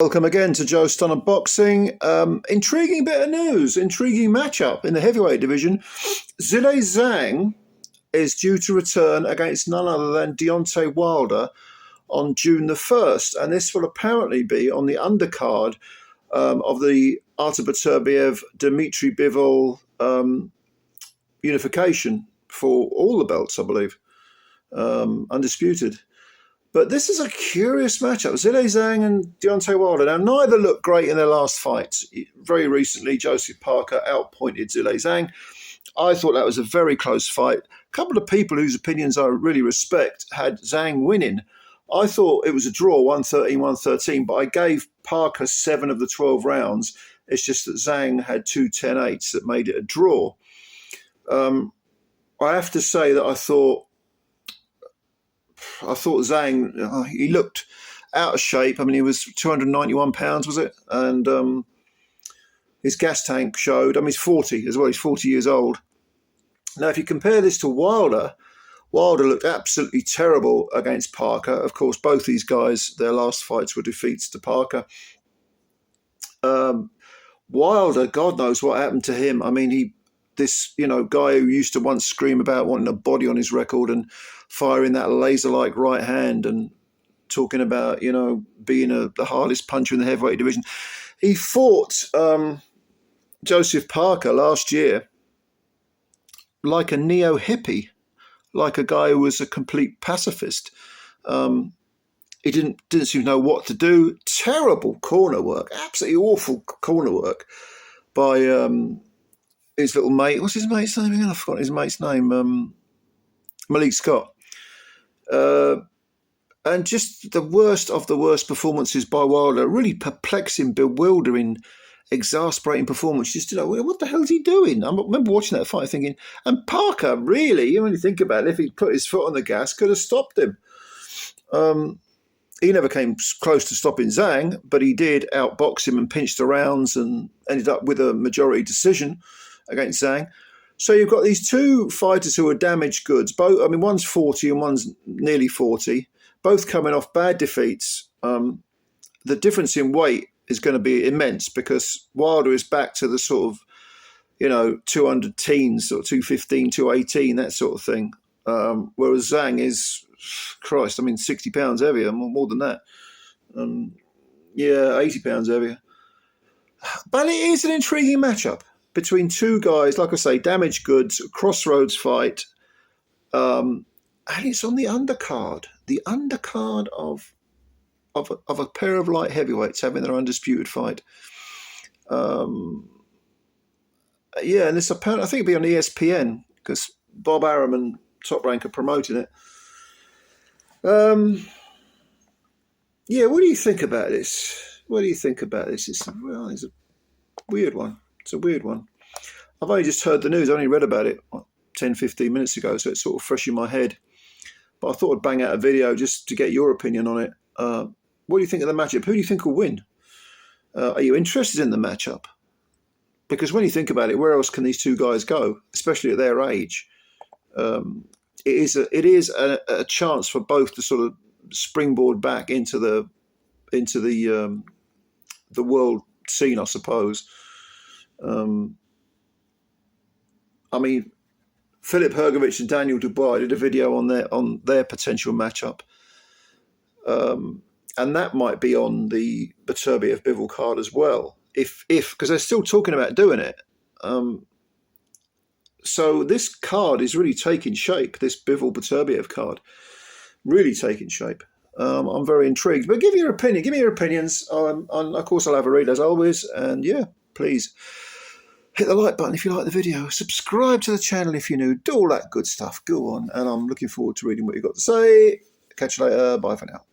Welcome again to Joe Stunner Boxing. Intriguing bit of news, intriguing matchup in the heavyweight division. ZHILEI ZHANG is due to return against none other than Deontay Wilder on June the 1st, and this will apparently be on the undercard of the Artur Beterbiev, Dmitry Bivol unification for all the belts, I believe, undisputed. But this is a curious matchup. ZHILEI ZHANG and Deontay Wilder. Now, neither looked great in their last fights. Very recently, Joseph Parker outpointed ZHILEI ZHANG. I thought that was a very close fight. A couple of people whose opinions I really respect had ZHANG winning. I thought it was a draw, 113-113, but I gave Parker 7 of the 12 rounds. It's just that ZHANG had 2 10-8s that made it a draw. I have to say that I thought ZHANG, he looked out of shape. I mean, he was 291 pounds, was it? And his gas tank showed. I mean, he's 40 as well. He's 40 years old. Now, if you compare this to Wilder, Wilder looked absolutely terrible against Parker. Of course, both these guys, their last fights were defeats to Parker. Wilder, God knows what happened to him. I mean, this guy who used to once scream about wanting a body on his record and firing that laser-like right hand and talking about, being the hardest puncher in the heavyweight division. He fought Joseph Parker last year like a neo-hippie, like a guy who was a complete pacifist. He didn't seem to know what to do. Terrible corner work, absolutely awful corner work by his little mate. What's his mate's name again? I've forgotten his mate's name. Malik Scott. And just the worst of the worst performances by Wilder. Really perplexing, bewildering, exasperating performance. Just, what the hell is he doing? I remember watching that fight thinking, and Parker, really, when you think about it, if he put his foot on the gas, could have stopped him. He never came close to stopping ZHANG, but he did outbox him and pinch the rounds and ended up with a majority decision against ZHANG. So you've got these two fighters who are damaged goods. Both, I mean, one's 40 and one's nearly 40, both coming off bad defeats. The difference in weight is going to be immense because Wilder is back to the sort of, 200 teens, or 215, 218, that sort of thing. Whereas ZHANG is, 60 pounds heavier, more than that. 80 pounds heavier. But it is an intriguing matchup between two guys, like I say, damaged goods, crossroads fight. And it's on the undercard. The undercard of a pair of light heavyweights having their undisputed fight. And this apparently, I think it'll be on ESPN because Bob Arum and Top Rank are promoting it. What do you think about this? It's a weird one. It's a weird one. I've only just heard the news. I only read about it 10, 15 minutes ago, so it's sort of fresh in my head. But I thought I'd bang out a video just to get your opinion on it. What do you think of the matchup? Who do you think will win? Are you interested in the matchup? Because when you think about it, where else can these two guys go, especially at their age? It is a chance for both to sort of springboard back into the world scene, I suppose. Philip Hrgovic and Daniel Dubois did a video on their potential matchup, and that might be on the Beterbiev Bivol card as well. If because they're still talking about doing it. So this card is really taking shape. This Bivol Beterbiev card really taking shape. I'm very intrigued. But give me your opinion. Give me your opinions. Of course, I'll have a read as always. And please hit the like button if you like the video. Subscribe to the channel if you're new. Do all that good stuff. Go on. And I'm looking forward to reading what you've got to say. Catch you later. Bye for now.